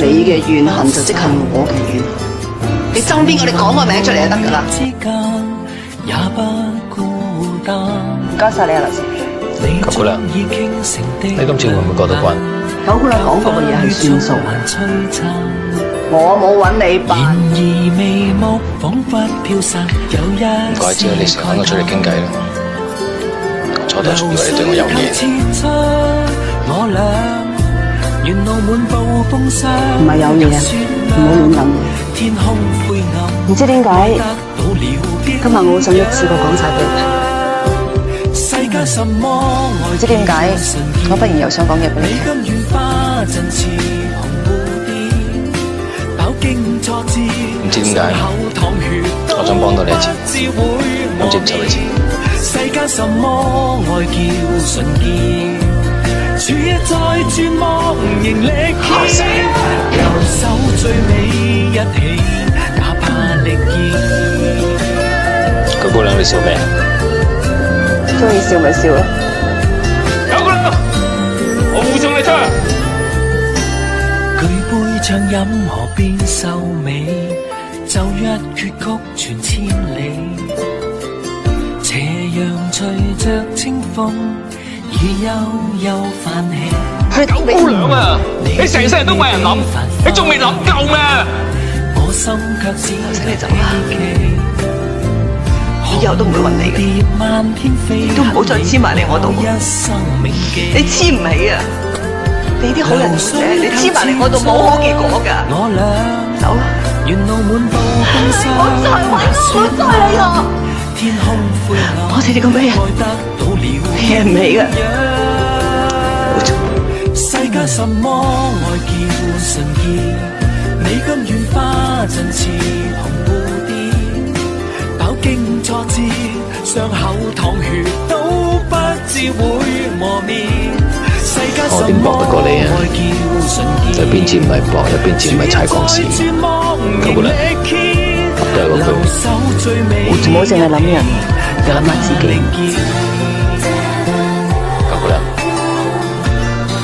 你嘅怨恨就即係我嘅怨恨，你憎邊個你講個名出嚟就得㗎啦。唔該晒你啊，劉成。九姑娘，你今次會唔會覺得關？九姑娘講過嘅嘢係算數，我冇揾你辦。唔怪之你成日揾我出嚟傾偈啦，初頭仲以為你對我有嘢。唔係有嘢，唔好亂諗。唔知點解，今日我好想一次過講晒俾你聽。唔知點解，我忽然又想講嘢俾你聽。唔知點解，我想幫到你一次，唔接受你一九姑娘，你笑咩啊？中意笑咪笑咯。九姑娘，我護送你出去。舉杯暢飲河邊秀美，奏一闕曲傳千里。斜陽隨着清風，已悠悠泛起。九姑娘啊，你成世人都為人諗，你仲未諗夠咩？我心卻只你走啦，以後都唔會揾你嘅，都唔好再黐埋嚟我度，你黐唔起啊！你啲好人好者，你黐埋嚟我度冇好結果㗎。走啦！我再揾都唔會再嚟我。我哋呢個咩人，惹唔起㗎。冇錯。世界什麼愛叫神意？你甘願花陣似紅蝴蝶，飽經挫折，傷口淌血都不知會磨滅。我點搏得過你啊？一邊接唔係搏，一邊接唔係踩鋼線。九姑娘，都係嗰句，唔好淨係諗人，要諗下自己。九姑娘，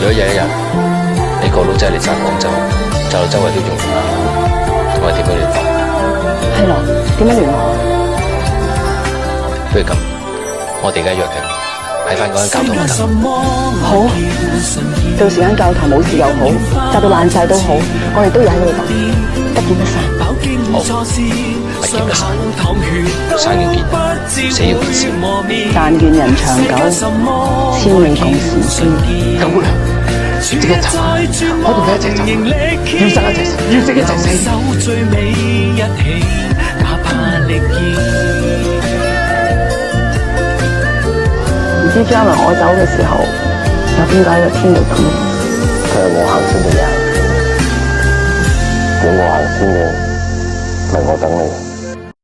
如果有一日你過到真係嚟晒廣州，就周圍都用啦，同埋點樣聯絡？係咯，點樣聯絡？不如咁，我哋而家約定喺翻嗰間教堂嗰度。好，到時間教堂冇事又好，炸到爛晒都好，我哋都要喺度等，不見得散。好，不見得散，生要見，死要見死。但願人長久，千里共嬋娟。九姑娘，即刻走，我同你一齊走，要生一齊死，要死一齊死。唔知將來我走嘅時候，有邊個喺個天度等你？佢係我行先嘅人，如果我行先嘅，咪我等你。